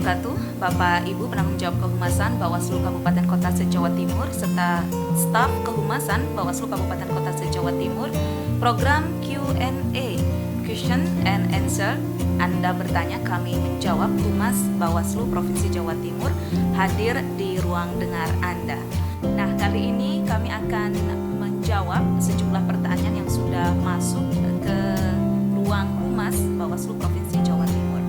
wabarakatuh, Bapak Ibu penanggung jawab Kehumasan Bawaslu Kabupaten Kota se-Jawa Timur serta staf Kehumasan Bawaslu Kabupaten Kota se-Jawa Timur, program Q&A (Question and Answer). Anda bertanya, kami menjawab. Humas Bawaslu Provinsi Jawa Timur hadir di ruang dengar Anda. Nah, kali ini kami akan menjawab sejumlah pertanyaan yang sudah masuk ke ruang Humas Bawaslu Provinsi Jawa Timur.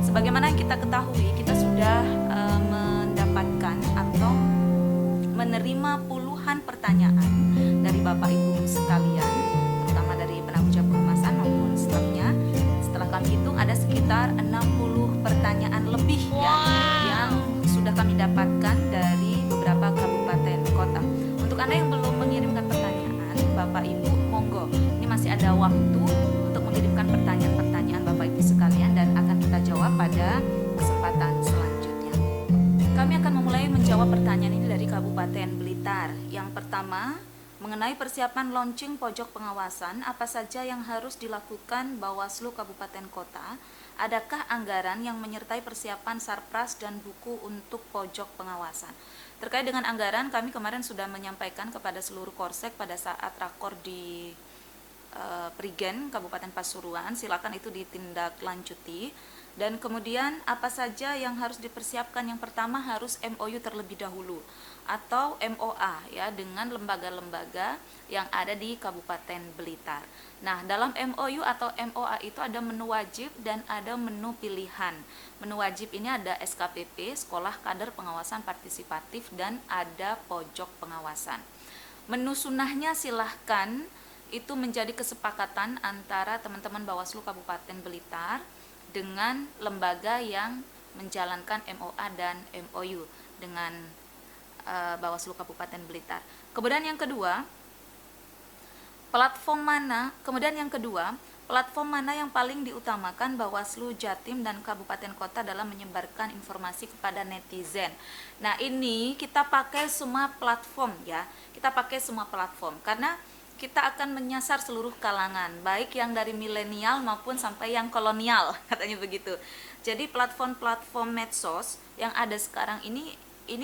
Sebagaimana yang kita ketahui, kita sudah mendapatkan atau menerima puluhan pertanyaan dari Bapak Ibu sekalian, terutama dari penanggung jawab kehumasan maupun stafnya. Setelah kami hitung, ada sekitar 60 pertanyaan lebih yang sudah kami dapatkan dari beberapa kabupaten kota. Untuk Anda yang belum mengirimkan pertanyaan, Bapak Ibu, monggo. Ini masih ada waktu untuk mengirimkan pertanyaan-pertanyaan Bapak Ibu sekalian dan akan kita jawab pada kesempatan selanjutnya. Kami akan memulai menjawab pertanyaan ini dari Kabupaten Blitar. Yang pertama, mengenai persiapan launching pojok pengawasan, apa saja yang harus dilakukan Bawaslu Kabupaten Kota? Adakah anggaran yang menyertai persiapan sarpras dan buku untuk pojok pengawasan? Terkait dengan anggaran, kami kemarin sudah menyampaikan kepada seluruh Korsek pada saat rakor di Prigen Kabupaten Pasuruan. Silakan itu ditindaklanjuti. Dan kemudian apa saja yang harus dipersiapkan? Yang pertama harus MOU terlebih dahulu atau MOA ya dengan lembaga-lembaga yang ada di Kabupaten Blitar. Nah, dalam MOU atau MOA itu ada menu wajib dan ada menu pilihan. Menu wajib ini ada SKPP, Sekolah Kader Pengawasan Partisipatif, dan ada pojok pengawasan. Menu sunahnya silahkan itu menjadi kesepakatan antara teman-teman Bawaslu Kabupaten Blitar dengan lembaga yang menjalankan MOA dan MOU dengan Bawaslu Kabupaten Blitar. Kemudian yang kedua, platform mana yang paling diutamakan Bawaslu Jatim dan Kabupaten Kota dalam menyebarkan informasi kepada netizen. Nah, ini kita pakai semua platform ya. Kita pakai semua platform karena kita akan menyasar seluruh kalangan, baik yang dari milenial maupun sampai yang kolonial, katanya begitu. Jadi platform-platform medsos yang ada sekarang ini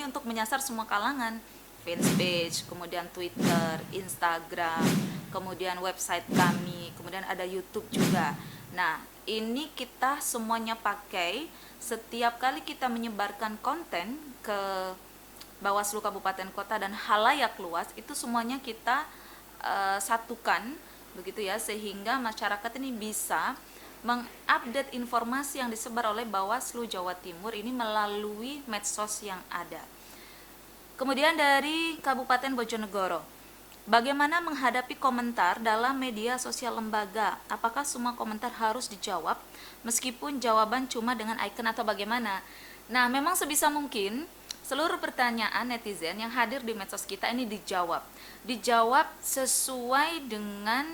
untuk menyasar semua kalangan. Fanpage, kemudian Twitter, Instagram, kemudian website kami, kemudian ada YouTube juga. Nah, ini kita semuanya pakai setiap kali kita menyebarkan konten ke Bawaslu Kabupaten Kota dan halayak luas, itu semuanya kita satukan begitu ya, sehingga masyarakat ini bisa mengupdate informasi yang disebar oleh Bawaslu Jawa Timur ini melalui medsos yang ada. Kemudian dari Kabupaten Bojonegoro, bagaimana menghadapi komentar dalam media sosial lembaga? Apakah semua komentar harus dijawab meskipun jawaban cuma dengan icon atau bagaimana? Nah, memang sebisa mungkin seluruh pertanyaan netizen yang hadir di medsos kita ini dijawab sesuai dengan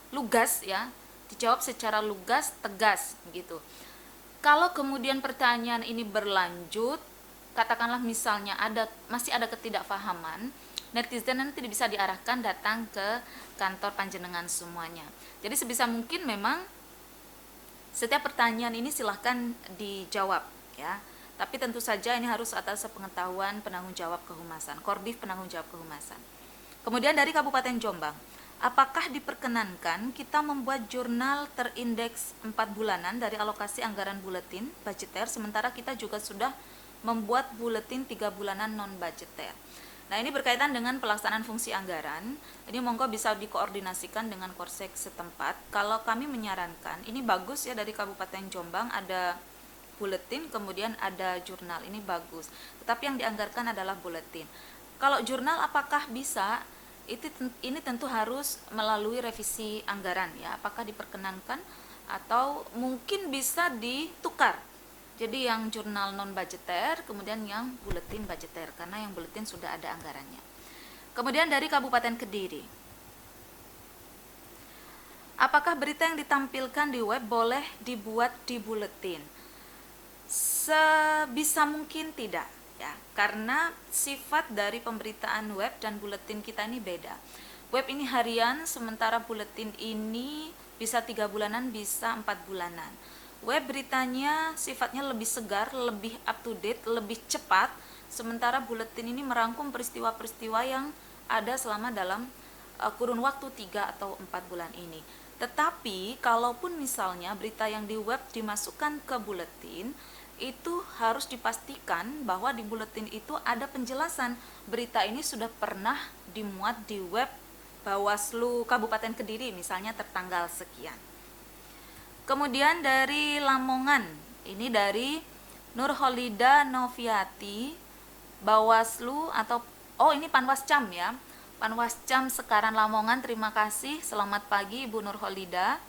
lugas ya, dijawab secara lugas, tegas gitu. Kalau kemudian pertanyaan ini berlanjut, katakanlah misalnya masih ada ketidakfahaman, netizen nanti bisa diarahkan datang ke kantor panjenengan semuanya. Jadi sebisa mungkin memang setiap pertanyaan ini silahkan dijawab ya. Tapi tentu saja ini harus atas pengetahuan penanggung jawab kehumasan, Korbif penanggung jawab kehumasan. Kemudian dari Kabupaten Jombang, apakah diperkenankan kita membuat jurnal terindeks 4 bulanan dari alokasi anggaran buletin budgeter, sementara kita juga sudah membuat buletin 3 bulanan non budgeter. Nah, ini berkaitan dengan pelaksanaan fungsi anggaran. Ini monggo bisa dikoordinasikan dengan Korsek setempat. Kalau kami menyarankan, ini bagus ya dari Kabupaten Jombang ada buletin, kemudian ada jurnal, ini bagus. Tetapi yang dianggarkan adalah buletin. Kalau jurnal apakah bisa? Ini tentu harus melalui revisi anggaran ya. Apakah diperkenankan atau mungkin bisa ditukar. Jadi yang jurnal non budgeter, kemudian yang buletin budgeter, karena yang buletin sudah ada anggarannya. Kemudian dari Kabupaten Kediri, apakah berita yang ditampilkan di web boleh dibuat di buletin? Sebisa mungkin tidak ya, karena sifat dari pemberitaan web dan buletin kita ini beda. Web ini harian, sementara buletin ini bisa 3 bulanan, bisa 4 bulanan. web beritanya sifatnya lebih segar, lebih up to date, lebih cepat, sementara buletin ini merangkum peristiwa-peristiwa yang ada selama dalam kurun waktu 3 atau 4 bulan ini. Tetapi kalaupun misalnya berita yang di web dimasukkan ke buletin, itu harus dipastikan bahwa di buletin itu ada penjelasan berita ini sudah pernah dimuat di web Bawaslu Kabupaten Kediri misalnya tertanggal sekian. Kemudian dari Lamongan, ini dari Nurholida Noviati, Bawaslu atau ini Panwascam ya. Panwascam Sekaran Lamongan, terima kasih. Selamat pagi Ibu Nurholida.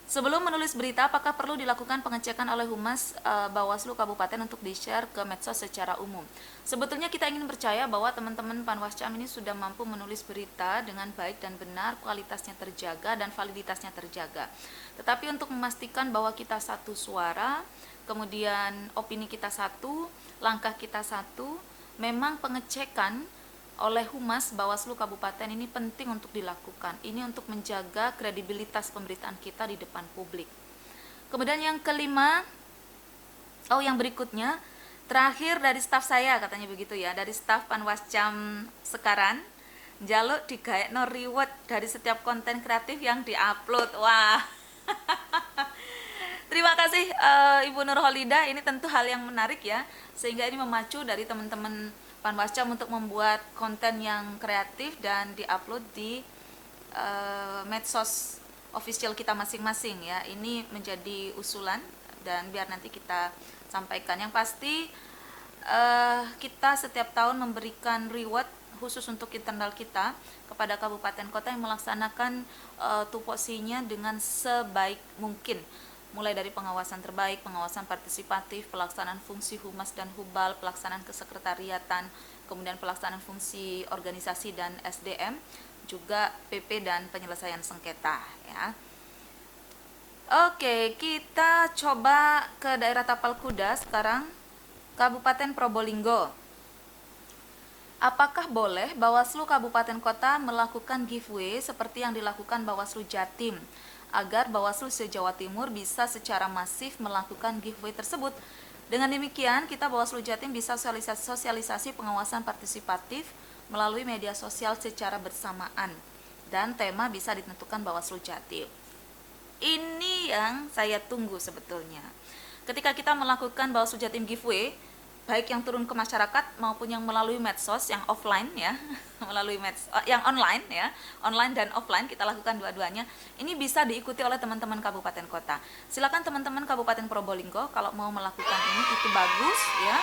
Sebelum menulis berita, apakah perlu dilakukan pengecekan oleh Humas Bawaslu Kabupaten untuk di-share ke medsos secara umum? Sebetulnya kita ingin percaya bahwa teman-teman Panwascam ini sudah mampu menulis berita dengan baik dan benar, kualitasnya terjaga dan validitasnya terjaga. Tetapi untuk memastikan bahwa kita satu suara, kemudian opini kita satu, langkah kita satu, memang pengecekan oleh Humas Bawaslu Kabupaten ini penting untuk dilakukan. Ini untuk menjaga kredibilitas pemberitaan kita di depan publik. Kemudian yang kelima, yang berikutnya, terakhir dari staf saya katanya begitu ya, dari staf Panwascam Sekaran, jaluk digaekno reward dari setiap konten kreatif yang diupload. Wah. Terima kasih Ibu Nurholida, ini tentu hal yang menarik ya, sehingga ini memacu dari teman-teman Panwascam untuk membuat konten yang kreatif dan diupload di medsos official kita masing-masing ya. Ini menjadi usulan dan biar nanti kita sampaikan. Yang pasti kita setiap tahun memberikan reward khusus untuk internal kita kepada kabupaten kota yang melaksanakan tupoksinya dengan sebaik mungkin, mulai dari pengawasan terbaik, pengawasan partisipatif, pelaksanaan fungsi humas dan hubal, pelaksanaan kesekretariatan, kemudian pelaksanaan fungsi organisasi dan SDM, juga PP dan penyelesaian sengketa ya. Oke, kita coba ke daerah Tapal Kuda sekarang, Kabupaten Probolinggo. Apakah boleh Bawaslu Kabupaten Kota melakukan giveaway seperti yang dilakukan Bawaslu Jatim, agar Bawaslu se-Jawa Timur bisa secara masif melakukan giveaway tersebut? Dengan demikian, kita Bawaslu Jatim bisa sosialisasi pengawasan partisipatif melalui media sosial secara bersamaan, dan tema bisa ditentukan Bawaslu Jatim. Ini yang saya tunggu sebetulnya. Ketika kita melakukan Bawaslu Jatim giveaway, baik yang turun ke masyarakat maupun yang melalui medsos yang offline ya, melalui medsos yang online ya, online dan offline kita lakukan dua-duanya. Ini bisa diikuti oleh teman-teman kabupaten kota. Silakan teman-teman Kabupaten Probolinggo kalau mau melakukan ini, itu bagus ya,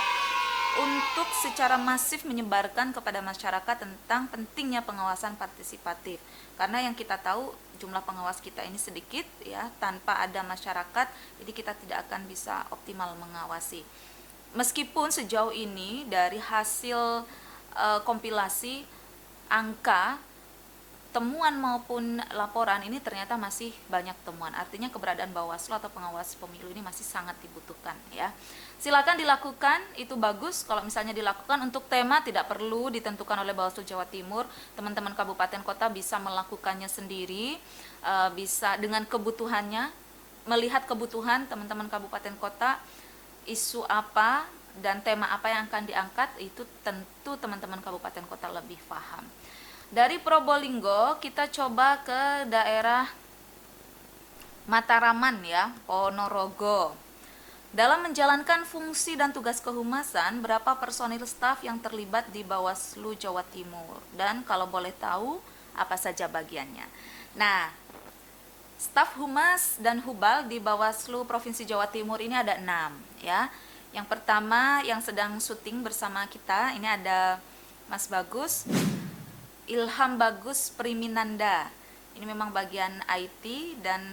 untuk secara masif menyebarkan kepada masyarakat tentang pentingnya pengawasan partisipatif. Karena yang kita tahu jumlah pengawas kita ini sedikit ya, tanpa ada masyarakat jadi kita tidak akan bisa optimal mengawasi. Meskipun sejauh ini dari hasil kompilasi angka temuan maupun laporan ini ternyata masih banyak temuan. Artinya keberadaan Bawaslu atau pengawas pemilu ini masih sangat dibutuhkan ya. Silakan dilakukan, itu bagus. Kalau misalnya dilakukan untuk tema tidak perlu ditentukan oleh Bawaslu Jawa Timur. Teman-teman kabupaten kota bisa melakukannya sendiri, bisa dengan kebutuhannya, melihat kebutuhan teman-teman kabupaten kota, isu apa dan tema apa yang akan diangkat, itu tentu teman-teman kabupaten kota lebih paham. Dari Probolinggo kita coba ke daerah Mataraman ya, Ponorogo. Dalam menjalankan fungsi dan tugas kehumasan, berapa personil staf yang terlibat di Bawaslu Jawa Timur? Dan kalau boleh tahu, apa saja bagiannya? Nah, staf humas dan hubal di Bawaslu Provinsi Jawa Timur ini ada 6 ya. Yang pertama yang sedang syuting bersama kita ini ada Mas Bagus, Ilham Bagus Priminanda. Ini memang bagian IT dan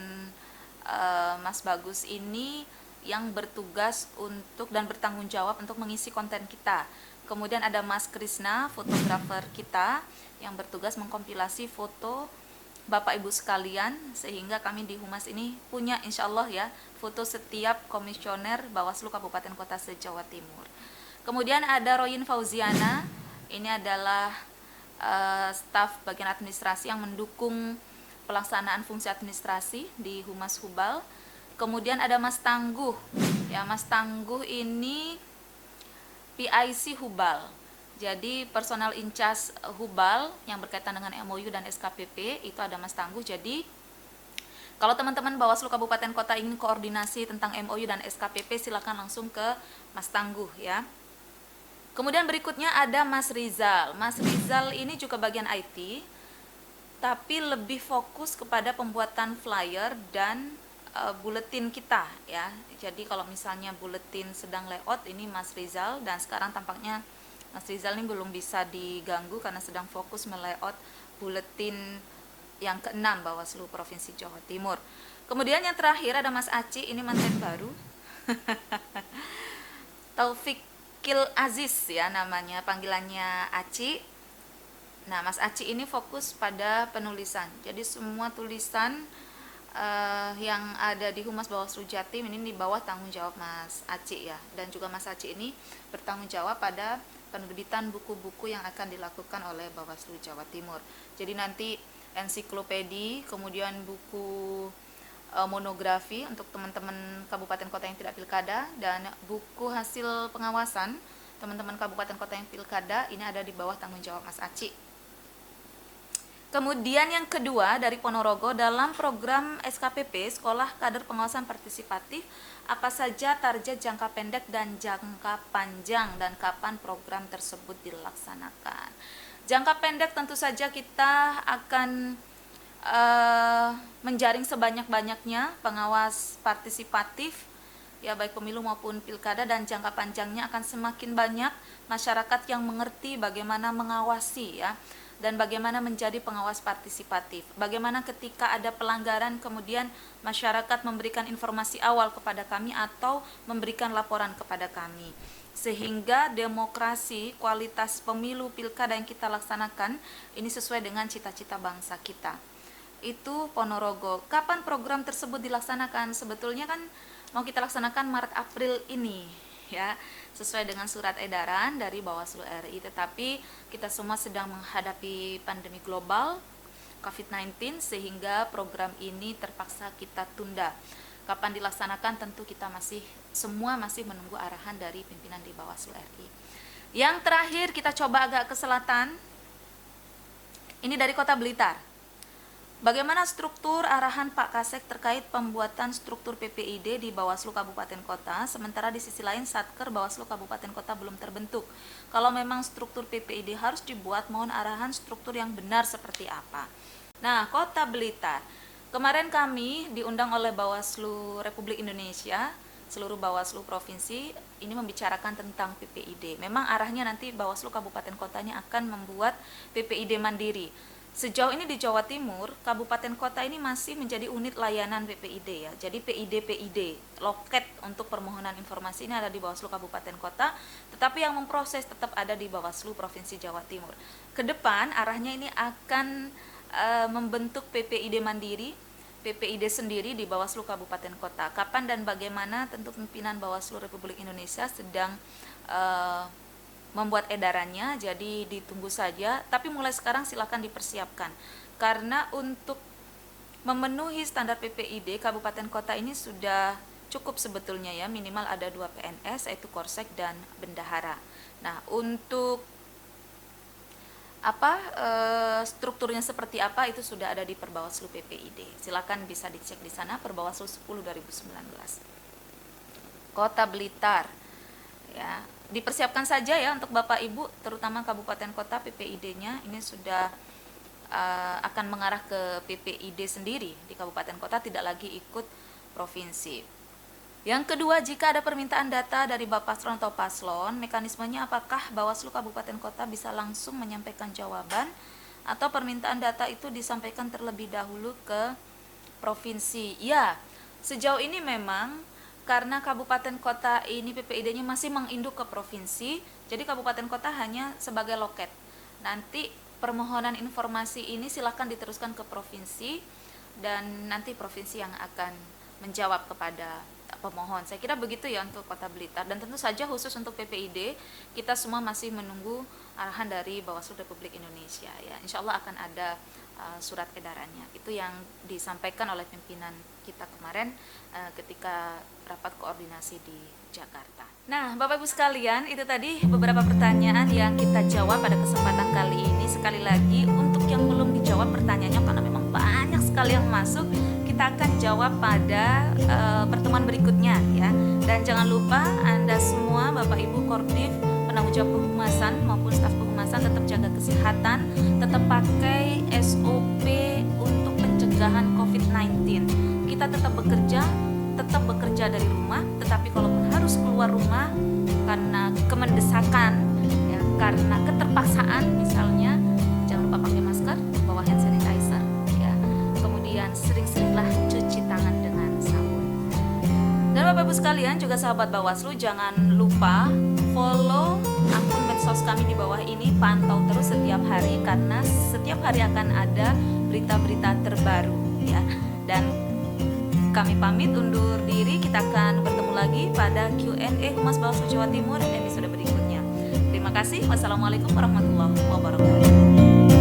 Mas Bagus ini yang bertugas untuk dan bertanggung jawab untuk mengisi konten kita. Kemudian ada Mas Krisna, fotografer kita yang bertugas mengkompilasi foto Bapak Ibu sekalian, sehingga kami di Humas ini punya insya Allah ya foto setiap komisioner Bawaslu Kabupaten Kota se-Jawa Timur. Kemudian ada Royin Fauziana, ini adalah staf bagian administrasi yang mendukung pelaksanaan fungsi administrasi di Humas Hubal. Kemudian ada Mas Tangguh. Ya, Mas Tangguh ini PIC Hubal. Jadi personal in charge Hubal yang berkaitan dengan MOU dan SKPP itu ada Mas Tangguh. Jadi kalau teman-teman Bawaslu Kabupaten Kota ingin koordinasi tentang MOU dan SKPP, silakan langsung ke Mas Tangguh ya. Kemudian berikutnya ada Mas Rizal. Mas Rizal ini juga bagian IT, tapi lebih fokus kepada pembuatan flyer dan buletin kita ya. Jadi kalau misalnya buletin sedang layout, ini Mas Rizal, dan sekarang tampaknya Mas Rizal ini belum bisa diganggu karena sedang fokus melayout buletin yang ke-6 Bawaslu Provinsi Jawa Timur. Kemudian yang terakhir ada Mas Aci, ini mantan baru. Taufikil Aziz ya namanya, panggilannya Aci. Nah, Mas Aci ini fokus pada penulisan. Jadi semua tulisan yang ada di Humas Bawaslu Jatim ini di bawah tanggung jawab Mas Aci ya. Dan juga Mas Aci ini bertanggung jawab pada penerbitan buku-buku yang akan dilakukan oleh Bawaslu Jawa Timur. Jadi nanti ensiklopedi, kemudian buku monografi untuk teman-teman kabupaten kota yang tidak pilkada, dan buku hasil pengawasan teman-teman kabupaten kota yang pilkada ini ada di bawah tanggung jawab Mas Aci. Kemudian yang kedua dari Ponorogo, dalam program SKPP Sekolah Kader Pengawasan Partisipatif, apa saja target jangka pendek dan jangka panjang dan kapan program tersebut dilaksanakan. Jangka pendek tentu saja kita akan menjaring sebanyak-banyaknya pengawas partisipatif ya, baik pemilu maupun pilkada, dan jangka panjangnya akan semakin banyak masyarakat yang mengerti bagaimana mengawasi ya, dan bagaimana menjadi pengawas partisipatif. Bagaimana ketika ada pelanggaran kemudian masyarakat memberikan informasi awal kepada kami atau memberikan laporan kepada kami. Sehingga demokrasi, kualitas pemilu pilkada yang kita laksanakan ini sesuai dengan cita-cita bangsa kita. Itu Ponorogo. Kapan program tersebut dilaksanakan? Sebetulnya kan mau kita laksanakan Maret April ini ya, sesuai dengan surat edaran dari Bawaslu RI, tetapi kita semua sedang menghadapi pandemi global COVID-19 sehingga program ini terpaksa kita tunda. Kapan dilaksanakan tentu kita semua masih menunggu arahan dari pimpinan di Bawaslu RI. Yang terakhir kita coba agak ke selatan. Ini dari Kota Blitar. Bagaimana struktur arahan Pak Kasek terkait pembuatan struktur PPID di Bawaslu Kabupaten Kota, sementara di sisi lain Satker Bawaslu Kabupaten Kota belum terbentuk. Kalau memang struktur PPID harus dibuat, mohon arahan struktur yang benar seperti apa. Nah, Kota Blitar, kemarin kami diundang oleh Bawaslu Republik Indonesia, seluruh Bawaslu Provinsi, ini membicarakan tentang PPID. Memang arahnya nanti Bawaslu Kabupaten Kotanya akan membuat PPID mandiri. Sejauh ini di Jawa Timur, kabupaten kota ini masih menjadi unit layanan PPID ya. Jadi PID, loket untuk permohonan informasi ini ada di Bawaslu Kabupaten Kota, tetapi yang memproses tetap ada di Bawaslu Provinsi Jawa Timur. Kedepan arahnya ini akan membentuk PPID mandiri, PPID sendiri di Bawaslu Kabupaten Kota. Kapan dan bagaimana tentu pimpinan Bawaslu Republik Indonesia sedang membuat edarannya, jadi ditunggu saja, tapi mulai sekarang silakan dipersiapkan karena untuk memenuhi standar PPID kabupaten kota ini sudah cukup sebetulnya ya, minimal ada 2 PNS yaitu Korsek dan Bendahara. Nah, untuk strukturnya seperti apa itu sudah ada di Perbawaslu PPID. Silakan bisa dicek di sana, Perbawaslu 10 2019. Kota Blitar ya, dipersiapkan saja ya untuk Bapak Ibu, terutama kabupaten kota PPID-nya ini sudah akan mengarah ke PPID sendiri di kabupaten kota, tidak lagi ikut provinsi. Yang kedua, jika ada permintaan data dari Bapak Paslon atau Paslon, mekanismenya apakah Bawaslu Kabupaten Kota bisa langsung menyampaikan jawaban atau permintaan data itu disampaikan terlebih dahulu ke provinsi? Ya, sejauh ini memang karena kabupaten kota ini PPID-nya masih menginduk ke provinsi, jadi kabupaten kota hanya sebagai loket. Nanti permohonan informasi ini silakan diteruskan ke provinsi dan nanti provinsi yang akan menjawab kepada pemohon. Saya kira begitu ya untuk Kota Blitar, dan tentu saja khusus untuk PPID kita semua masih menunggu arahan dari Bawaslu Republik Indonesia ya. Insya Allah akan ada surat edarannya. Itu yang disampaikan oleh pimpinan kita kemarin ketika rapat koordinasi di Jakarta. Nah, Bapak Ibu sekalian, itu tadi beberapa pertanyaan yang kita jawab pada kesempatan kali ini. Sekali lagi, untuk yang belum dijawab pertanyaannya karena memang banyak sekali yang masuk, kita akan jawab pada pertemuan berikutnya ya. Dan jangan lupa Anda semua Bapak Ibu Korbdiv, penanggung jawab kehumasan maupun staf kehumasan tetap jaga kesehatan, tetap pakai SOP untuk pencegahan COVID-19. Kita tetap bekerja dari rumah, tetapi kalau harus keluar rumah karena kemendesakan ya, karena keterpaksaan misalnya, jangan lupa pakai masker, bawa hand sanitizer ya. Kemudian sering-seringlah cuci tangan dengan sabun. Dan Bapak Ibu sekalian, juga sahabat Bawaslu, jangan lupa follow akun medsos kami di bawah ini, pantau terus setiap hari karena setiap hari akan ada berita-berita terbaru ya. Dan kami pamit undur diri, kita akan bertemu lagi pada Q&A Humas Bawaslu Jawa Timur episode berikutnya. Terima kasih. Wassalamualaikum warahmatullahi wabarakatuh.